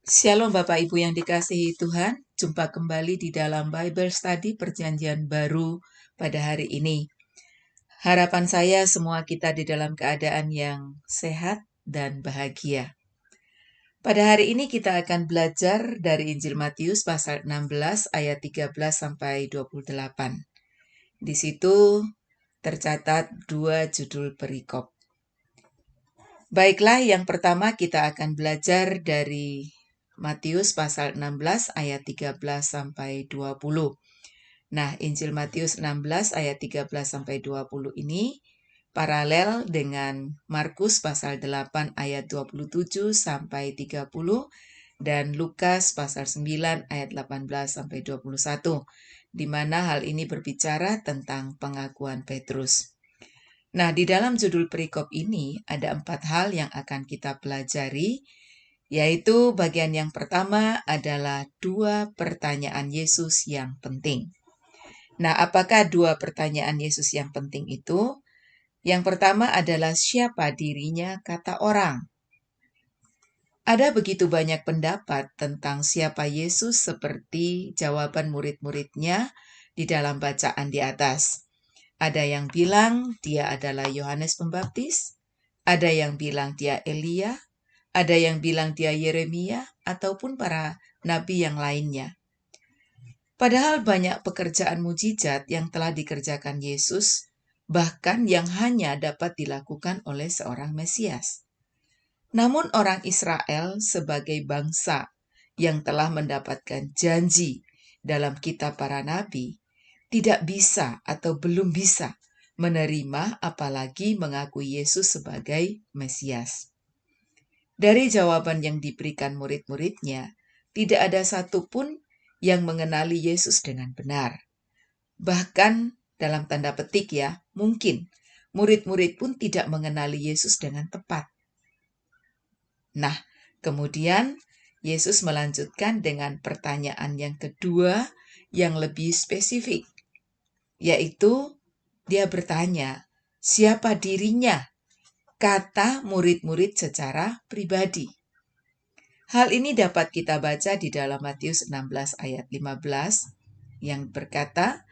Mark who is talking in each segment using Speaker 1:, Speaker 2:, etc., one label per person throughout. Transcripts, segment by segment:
Speaker 1: Shalom Bapak Ibu yang dikasihi Tuhan, jumpa kembali di dalam Bible Study Perjanjian Baru pada hari ini. Harapan saya semua kita di dalam keadaan yang sehat dan bahagia. Pada hari ini kita akan belajar dari Injil Matius pasal 16 ayat 13 sampai 28. Di situ tercatat dua judul perikop. Baiklah, yang pertama kita akan belajar dari Matius pasal 16 ayat 13 sampai 20. Nah, Injil Matius 16 ayat 13 sampai 20 ini paralel dengan Markus pasal 8 ayat 27 sampai 30 dan Lukas pasal 9 ayat 18 sampai 21, di mana hal ini berbicara tentang pengakuan Petrus. Nah, di dalam judul perikop ini ada 4 hal yang akan kita pelajari, yaitu bagian yang pertama adalah 2 pertanyaan Yesus yang penting. Nah, apakah 2 pertanyaan Yesus yang penting itu? Yang pertama adalah siapa dirinya kata orang. Ada begitu banyak pendapat tentang siapa Yesus seperti jawaban murid-muridnya di dalam bacaan di atas. Ada yang bilang dia adalah Yohanes Pembaptis, ada yang bilang dia Elia, ada yang bilang dia Yeremia, ataupun para nabi yang lainnya. Padahal banyak pekerjaan mujizat yang telah dikerjakan Yesus, bahkan yang hanya dapat dilakukan oleh seorang Mesias. Namun orang Israel sebagai bangsa yang telah mendapatkan janji dalam kitab para nabi, tidak bisa atau belum bisa menerima apalagi mengakui Yesus sebagai Mesias. Dari jawaban yang diberikan murid-muridnya, tidak ada satupun yang mengenali Yesus dengan benar. Bahkan dalam tanda petik ya, mungkin murid-murid pun tidak mengenali Yesus dengan tepat. Nah, kemudian Yesus melanjutkan dengan pertanyaan yang kedua yang lebih spesifik, yaitu dia bertanya, siapa dirinya? Kata murid-murid secara pribadi. Hal ini dapat kita baca di dalam Matius 16 ayat 15 yang berkata,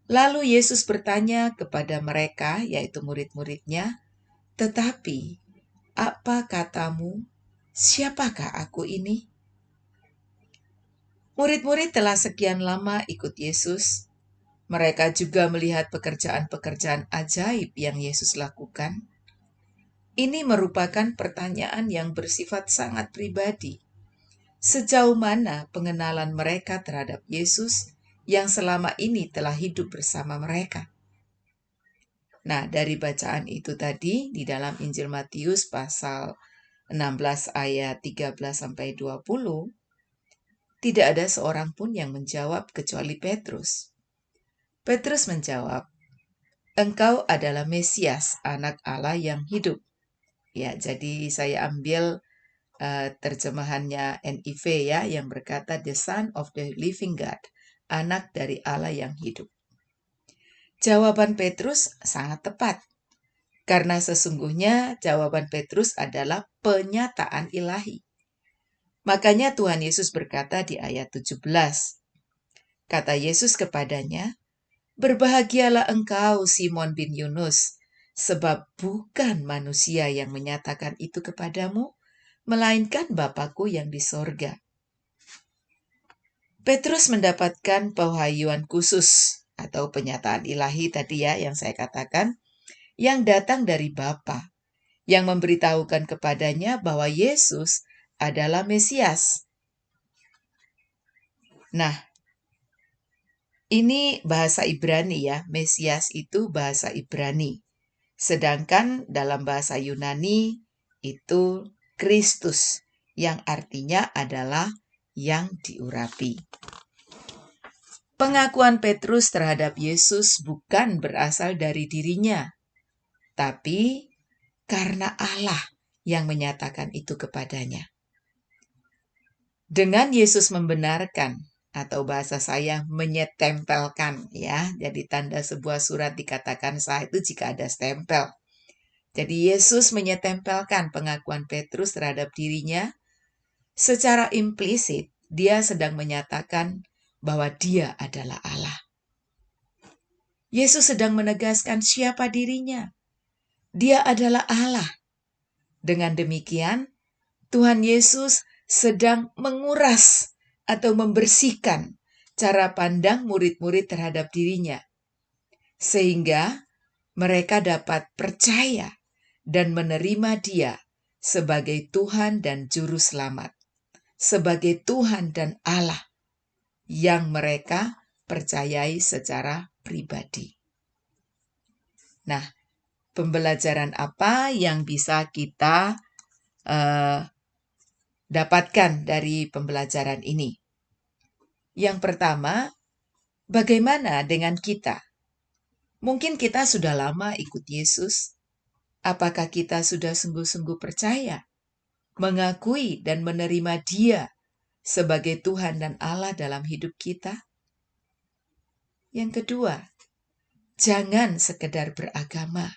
Speaker 1: lalu Yesus bertanya kepada mereka, yaitu murid-muridnya, tetapi apa katamu, siapakah aku ini? Murid-murid telah sekian lama ikut Yesus. Mereka juga melihat pekerjaan-pekerjaan ajaib yang Yesus lakukan. Ini merupakan pertanyaan yang bersifat sangat pribadi. Sejauh mana pengenalan mereka terhadap Yesus yang selama ini telah hidup bersama mereka? Nah, dari bacaan itu tadi di dalam Injil Matius pasal 16 ayat 13 sampai 20, tidak ada seorang pun yang menjawab kecuali Petrus. Petrus menjawab, engkau adalah Mesias, anak Allah yang hidup. Ya, jadi saya ambil terjemahannya NIV ya, yang berkata the Son of the Living God, anak dari Allah yang hidup. Jawaban Petrus sangat tepat, karena sesungguhnya jawaban Petrus adalah penyataan ilahi. Makanya Tuhan Yesus berkata di ayat 17, kata Yesus kepadanya, berbahagialah engkau Simon bin Yunus, sebab bukan manusia yang menyatakan itu kepadamu, melainkan Bapa-Ku yang di sorga. Petrus mendapatkan pewahyuan khusus atau penyataan ilahi tadi ya yang saya katakan, yang datang dari Bapa, yang memberitahukan kepadanya bahwa Yesus adalah Mesias. Nah, ini bahasa Ibrani ya, Mesias itu bahasa Ibrani. Sedangkan dalam bahasa Yunani itu Kristus, yang artinya adalah yang diurapi. Pengakuan Petrus terhadap Yesus bukan berasal dari dirinya, tapi karena Allah yang menyatakan itu kepadanya. Dengan Yesus membenarkan, atau bahasa saya menyetempelkan ya, jadi tanda sebuah surat dikatakan sah itu jika ada stempel. Jadi Yesus menyetempelkan pengakuan Petrus terhadap dirinya Secara implisit, dia sedang menyatakan bahwa dia adalah Allah. Yesus sedang menegaskan siapa dirinya. Dia adalah Allah. Dengan demikian, Tuhan Yesus sedang menguras atau membersihkan cara pandang murid-murid terhadap dirinya, sehingga mereka dapat percaya dan menerima Dia sebagai Tuhan dan Juru Selamat, sebagai Tuhan dan Allah yang mereka percayai secara pribadi. Nah, pembelajaran apa yang bisa kita dapatkan dari pembelajaran ini? Yang pertama, bagaimana dengan kita? Mungkin kita sudah lama ikut Yesus. Apakah kita sudah sungguh-sungguh percaya, mengakui dan menerima Dia sebagai Tuhan dan Allah dalam hidup kita? Yang kedua, jangan sekedar beragama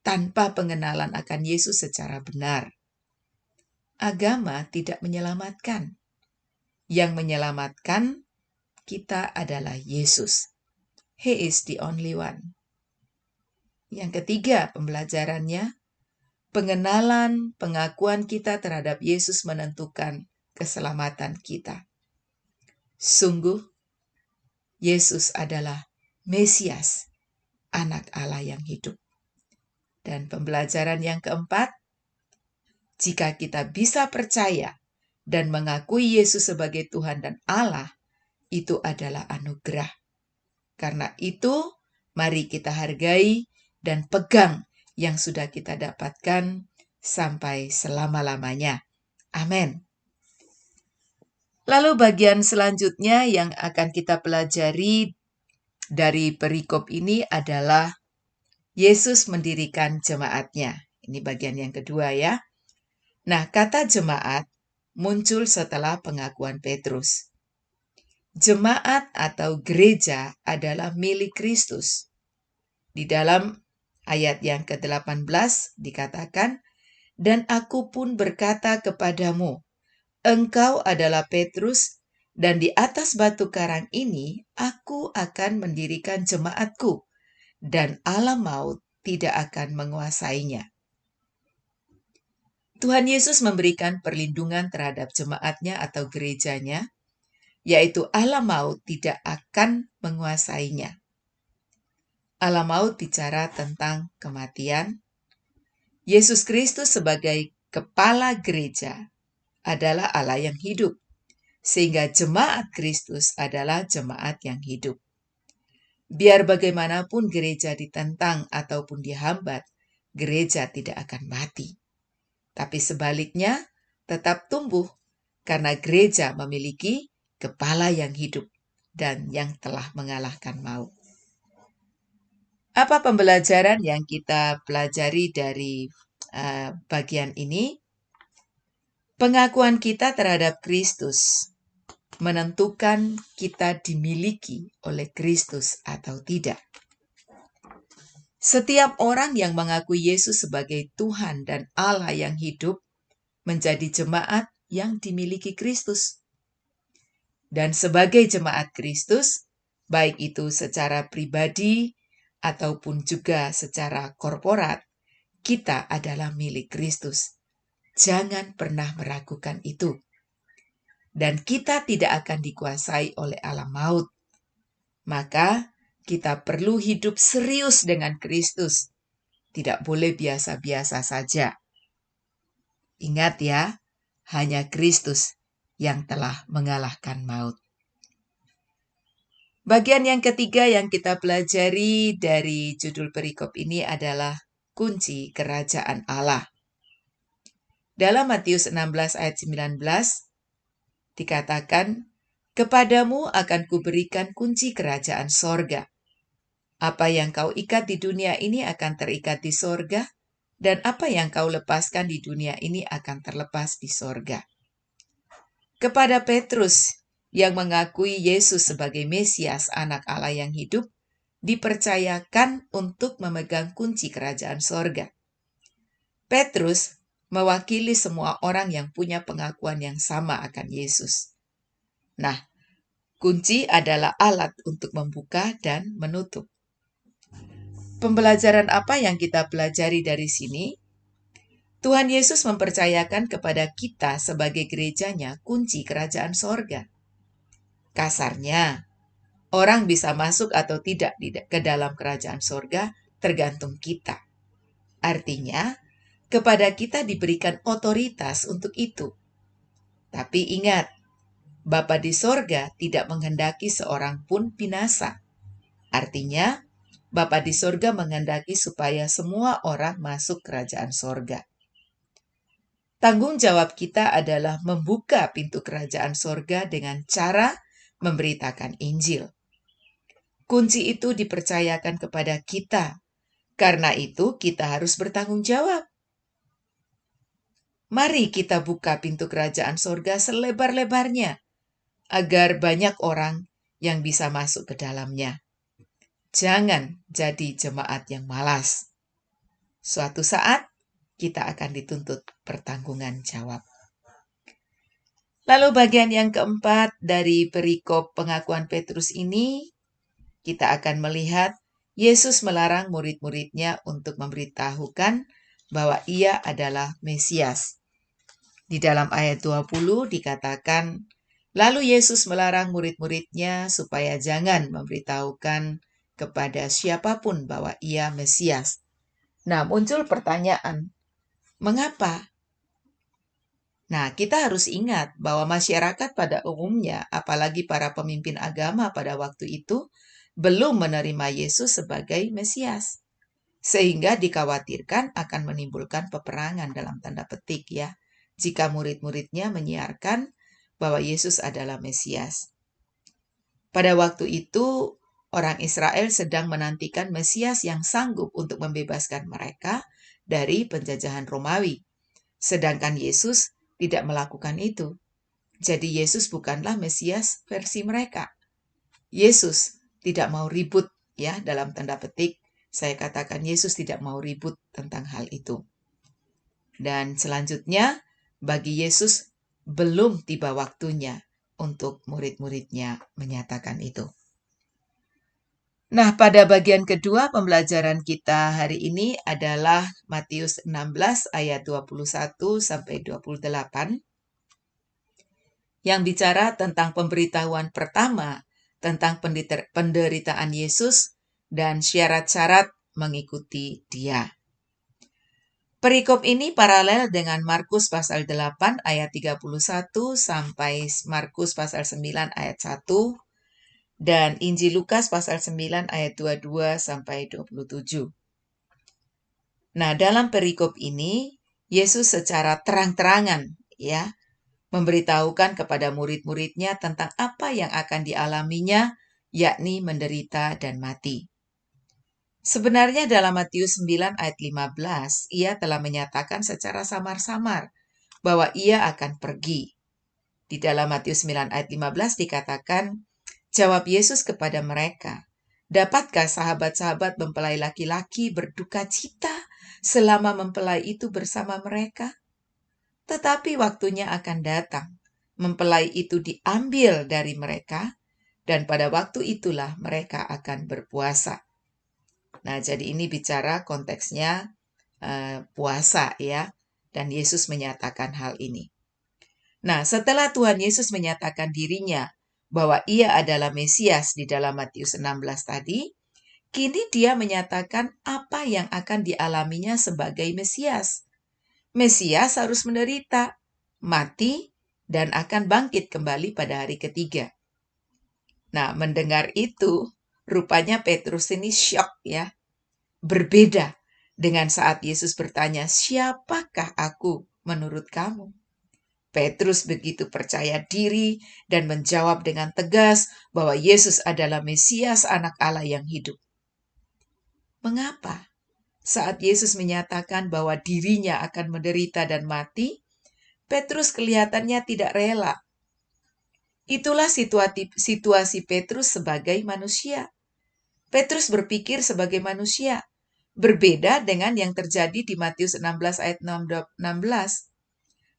Speaker 1: tanpa pengenalan akan Yesus secara benar. Agama tidak menyelamatkan. Yang menyelamatkan kita adalah Yesus. He is the only one. Yang ketiga, pembelajarannya, pengenalan, pengakuan kita terhadap Yesus menentukan keselamatan kita. Sungguh, Yesus adalah Mesias, anak Allah yang hidup. Dan pembelajaran yang keempat, jika kita bisa percaya dan mengakui Yesus sebagai Tuhan dan Allah, itu adalah anugerah. Karena itu, mari kita hargai dan pegang yang sudah kita dapatkan sampai selama-lamanya. Amin. Lalu bagian selanjutnya yang akan kita pelajari dari perikop ini adalah Yesus mendirikan jemaatnya. Ini bagian yang kedua ya. Nah, kata jemaat muncul setelah pengakuan Petrus. Jemaat atau gereja adalah milik Kristus. Di dalam ayat yang ke-18 dikatakan, "Dan aku pun berkata kepadamu, engkau adalah Petrus, dan di atas batu karang ini aku akan mendirikan jemaatku, dan alam maut tidak akan menguasainya." Tuhan Yesus memberikan perlindungan terhadap jemaatnya atau gerejanya, yaitu alam maut tidak akan menguasainya. Alam maut bicara tentang kematian. Yesus Kristus sebagai kepala gereja adalah Allah yang hidup, sehingga jemaat Kristus adalah jemaat yang hidup. Biar bagaimanapun gereja ditentang ataupun dihambat, gereja tidak akan mati. Tapi sebaliknya, tetap tumbuh karena gereja memiliki kepala yang hidup dan yang telah mengalahkan maut. Apa pembelajaran yang kita pelajari dari bagian ini? Pengakuan kita terhadap Kristus menentukan kita dimiliki oleh Kristus atau tidak. Setiap orang yang mengakui Yesus sebagai Tuhan dan Allah yang hidup menjadi jemaat yang dimiliki Kristus. Dan sebagai jemaat Kristus, baik itu secara pribadi ataupun juga secara korporat, kita adalah milik Kristus. Jangan pernah meragukan itu. Dan kita tidak akan dikuasai oleh alam maut. Maka kita perlu hidup serius dengan Kristus. Tidak boleh biasa-biasa saja. Ingat ya, hanya Kristus yang telah mengalahkan maut. Bagian yang ketiga yang kita pelajari dari judul perikop ini adalah kunci kerajaan Allah. Dalam Matius 16 ayat 19 dikatakan, "Kepadamu akan kuberikan kunci kerajaan sorga. Apa yang kau ikat di dunia ini akan terikat di sorga, dan apa yang kau lepaskan di dunia ini akan terlepas di sorga." Kepada Petrus yang mengakui Yesus sebagai Mesias, anak Allah yang hidup, dipercayakan untuk memegang kunci kerajaan sorga. Petrus mewakili semua orang yang punya pengakuan yang sama akan Yesus. Nah, kunci adalah alat untuk membuka dan menutup. Pembelajaran apa yang kita pelajari dari sini? Tuhan Yesus mempercayakan kepada kita sebagai gerejanya kunci kerajaan sorga. Kasarnya, orang bisa masuk atau tidak ke dalam kerajaan sorga tergantung kita. Artinya, kepada kita diberikan otoritas untuk itu. Tapi ingat, Bapa di sorga tidak menghendaki seorang pun binasa. Artinya, Bapa di sorga menghendaki supaya semua orang masuk kerajaan sorga. Tanggung jawab kita adalah membuka pintu kerajaan sorga dengan cara memberitakan Injil. Kunci itu dipercayakan kepada kita. Karena itu, kita harus bertanggung jawab. Mari kita buka pintu kerajaan sorga selebar-lebarnya, agar banyak orang yang bisa masuk ke dalamnya. Jangan jadi jemaat yang malas. Suatu saat, kita akan dituntut pertanggungan jawab. Lalu bagian yang keempat dari perikop pengakuan Petrus ini, kita akan melihat Yesus melarang murid-muridnya untuk memberitahukan bahwa ia adalah Mesias. Di dalam ayat 20 dikatakan, lalu Yesus melarang murid-muridnya supaya jangan memberitahukan kepada siapapun bahwa ia Mesias. Nah, muncul pertanyaan, mengapa? Nah, kita harus ingat bahwa masyarakat pada umumnya, apalagi para pemimpin agama pada waktu itu, belum menerima Yesus sebagai Mesias. Sehingga dikhawatirkan akan menimbulkan peperangan dalam tanda petik ya, jika murid-muridnya menyiarkan bahwa Yesus adalah Mesias. Pada waktu itu, orang Israel sedang menantikan Mesias yang sanggup untuk membebaskan mereka dari penjajahan Romawi. Sedangkan Yesus tidak melakukan itu. Jadi Yesus bukanlah Mesias versi mereka. Yesus tidak mau ribut ya, dalam tanda petik. Saya katakan Yesus tidak mau ribut tentang hal itu. Dan selanjutnya, bagi Yesus belum tiba waktunya untuk murid-muridnya menyatakan itu. Nah, pada bagian kedua pembelajaran kita hari ini adalah Matius 16 ayat 21 sampai 28 yang bicara tentang pemberitahuan pertama tentang penderitaan Yesus dan syarat-syarat mengikuti Dia. Perikop ini paralel dengan Markus pasal 8 ayat 31 sampai Markus pasal 9 ayat 1 dan Injil Lukas pasal 9 ayat 22 sampai 27. Nah, dalam perikop ini Yesus secara terang-terangan ya memberitahukan kepada murid-muridnya tentang apa yang akan dialaminya, yakni menderita dan mati. Sebenarnya dalam Matius 9 ayat 15, ia telah menyatakan secara samar-samar bahwa ia akan pergi. Di dalam Matius 9 ayat 15 dikatakan, jawab Yesus kepada mereka, dapatkah sahabat-sahabat mempelai laki-laki berduka cita selama mempelai itu bersama mereka? Tetapi waktunya akan datang, mempelai itu diambil dari mereka, dan pada waktu itulah mereka akan berpuasa. Nah, jadi ini bicara konteksnya puasa ya, dan Yesus menyatakan hal ini. Nah, setelah Tuhan Yesus menyatakan dirinya bahwa ia adalah Mesias di dalam Matius 16 tadi, kini dia menyatakan apa yang akan dialaminya sebagai Mesias. Mesias harus menderita, mati, dan akan bangkit kembali pada hari ketiga. Nah, mendengar itu, rupanya Petrus ini syok ya. Berbeda dengan saat Yesus bertanya, siapakah aku menurut kamu? Petrus begitu percaya diri dan menjawab dengan tegas bahwa Yesus adalah Mesias anak Allah yang hidup. Mengapa? Saat Yesus menyatakan bahwa dirinya akan menderita dan mati, Petrus kelihatannya tidak rela. Itulah situasi Petrus sebagai manusia. Petrus berpikir sebagai manusia, Berbeda dengan yang terjadi di Matius 16 ayat 16.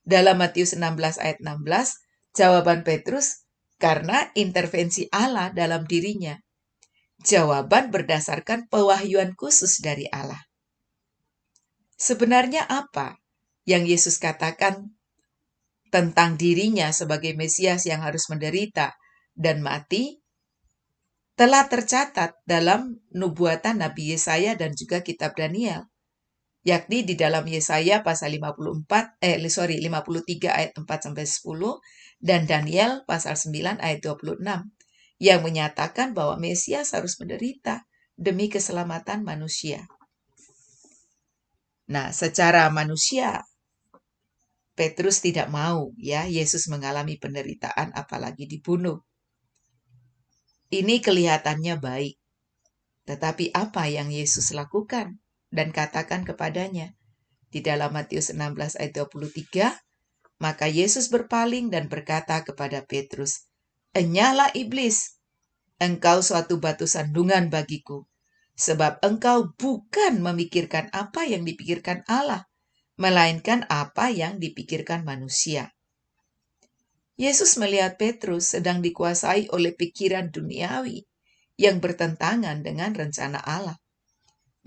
Speaker 1: Dalam Matius 16 ayat 16, jawaban Petrus karena intervensi Allah dalam dirinya. Jawaban berdasarkan pewahyuan khusus dari Allah. Sebenarnya apa yang Yesus katakan tentang dirinya sebagai Mesias yang harus menderita dan mati telah tercatat dalam nubuatan Nabi Yesaya dan juga kitab Daniel, yakni di dalam Yesaya pasal 53 ayat 4-10 dan Daniel pasal 9 ayat 26 yang menyatakan bahwa Mesias harus menderita demi keselamatan manusia. Nah, secara manusia Petrus tidak mau Yesus mengalami penderitaan apalagi dibunuh. Ini kelihatannya baik. Tetapi apa yang Yesus lakukan dan katakan kepadanya? Di dalam Matius 16 ayat 23, maka Yesus berpaling dan berkata kepada Petrus, "Enyahlah iblis, engkau suatu batu sandungan bagiku, sebab engkau bukan memikirkan apa yang dipikirkan Allah, melainkan apa yang dipikirkan manusia." Yesus melihat Petrus sedang dikuasai oleh pikiran duniawi yang bertentangan dengan rencana Allah.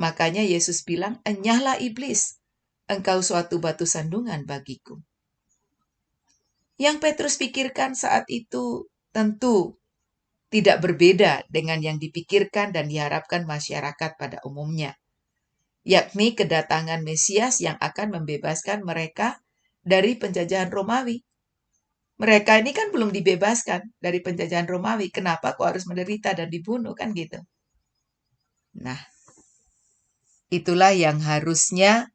Speaker 1: Makanya Yesus bilang, "Enyahlah iblis, engkau suatu batu sandungan bagiku." Yang Petrus pikirkan saat itu tentu tidak berbeda dengan yang dipikirkan dan diharapkan masyarakat pada umumnya, yakni kedatangan Mesias yang akan membebaskan mereka dari penjajahan Romawi. Mereka ini kan belum dibebaskan dari penjajahan Romawi. Kenapa kok harus menderita dan dibunuh kan gitu? Nah, itulah yang harusnya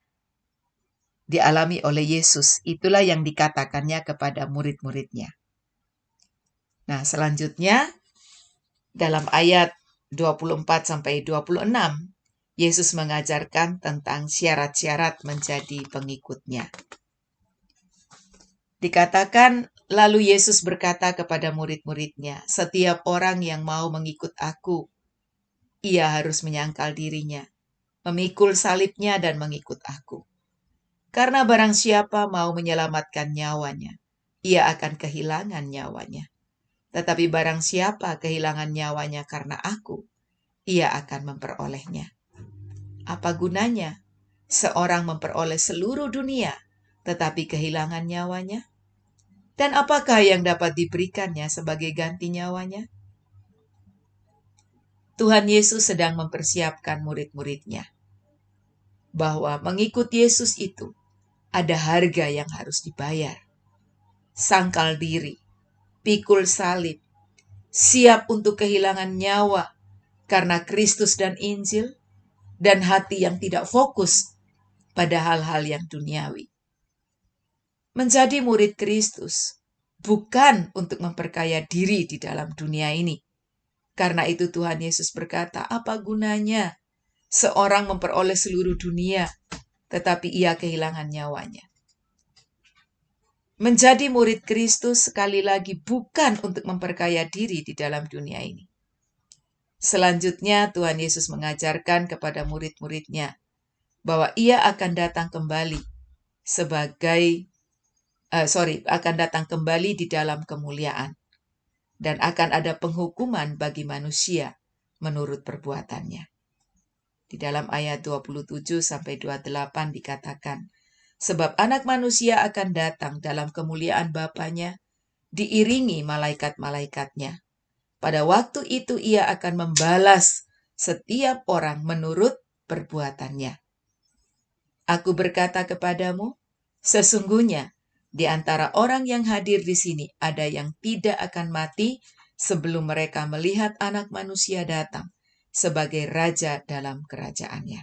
Speaker 1: dialami oleh Yesus. Itulah yang dikatakannya kepada murid-muridnya. Nah, selanjutnya dalam ayat 24-26, Yesus mengajarkan tentang syarat-syarat menjadi pengikutnya. Dikatakan, lalu Yesus berkata kepada murid-muridnya, "Setiap orang yang mau mengikut aku, ia harus menyangkal dirinya, memikul salibnya dan mengikut aku. Karena barang siapa mau menyelamatkan nyawanya, ia akan kehilangan nyawanya. Tetapi barang siapa kehilangan nyawanya karena aku, ia akan memperolehnya." Apa gunanya seorang memperoleh seluruh dunia, tetapi kehilangan nyawanya? Dan apakah yang dapat diberikannya sebagai ganti nyawanya? Tuhan Yesus sedang mempersiapkan murid-muridnya bahwa mengikut Yesus itu ada harga yang harus dibayar. Sangkal diri, pikul salib, siap untuk kehilangan nyawa karena Kristus dan Injil, dan hati yang tidak fokus pada hal-hal yang duniawi. Menjadi murid Kristus bukan untuk memperkaya diri di dalam dunia ini. Karena itu Tuhan Yesus berkata, apa gunanya seorang memperoleh seluruh dunia, tetapi ia kehilangan nyawanya. Menjadi murid Kristus sekali lagi bukan untuk memperkaya diri di dalam dunia ini. Selanjutnya Tuhan Yesus mengajarkan kepada murid-muridnya bahwa ia akan datang kembali akan datang kembali di dalam kemuliaan. Dan akan ada penghukuman bagi manusia menurut perbuatannya. Di dalam ayat 27-28 dikatakan, sebab anak manusia akan datang dalam kemuliaan Bapanya, diiringi malaikat-malaikatnya. Pada waktu itu ia akan membalas setiap orang menurut perbuatannya. Aku berkata kepadamu, sesungguhnya di antara orang yang hadir di sini ada yang tidak akan mati sebelum mereka melihat Anak Manusia datang sebagai Raja dalam kerajaannya.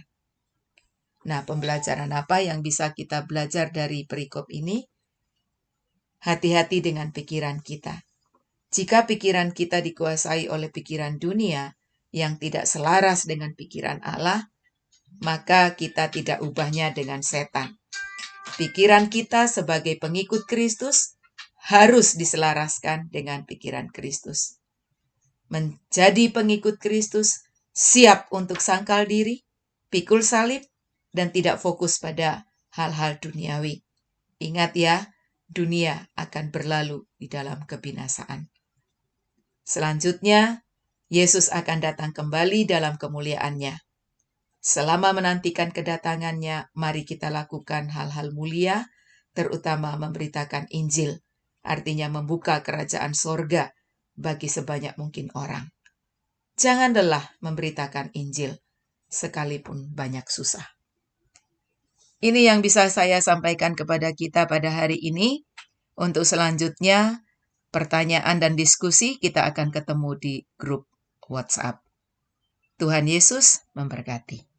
Speaker 1: Nah, pembelajaran apa yang bisa kita belajar dari perikop ini? Hati-hati dengan pikiran kita. Jika pikiran kita dikuasai oleh pikiran dunia yang tidak selaras dengan pikiran Allah, maka kita tidak ubahnya dengan setan. Pikiran kita sebagai pengikut Kristus harus diselaraskan dengan pikiran Kristus. Menjadi pengikut Kristus siap untuk sangkal diri, pikul salib, dan tidak fokus pada hal-hal duniawi. Ingat ya, dunia akan berlalu di dalam kebinasaan. Selanjutnya, Yesus akan datang kembali dalam kemuliaannya. Selama menantikan kedatangannya, mari kita lakukan hal-hal mulia, terutama memberitakan Injil, artinya membuka kerajaan sorga bagi sebanyak mungkin orang. Jangan lelah memberitakan Injil, sekalipun banyak susah. Ini yang bisa saya sampaikan kepada kita pada hari ini. Untuk selanjutnya, pertanyaan dan diskusi kita akan ketemu di grup WhatsApp. Tuhan Yesus memberkati.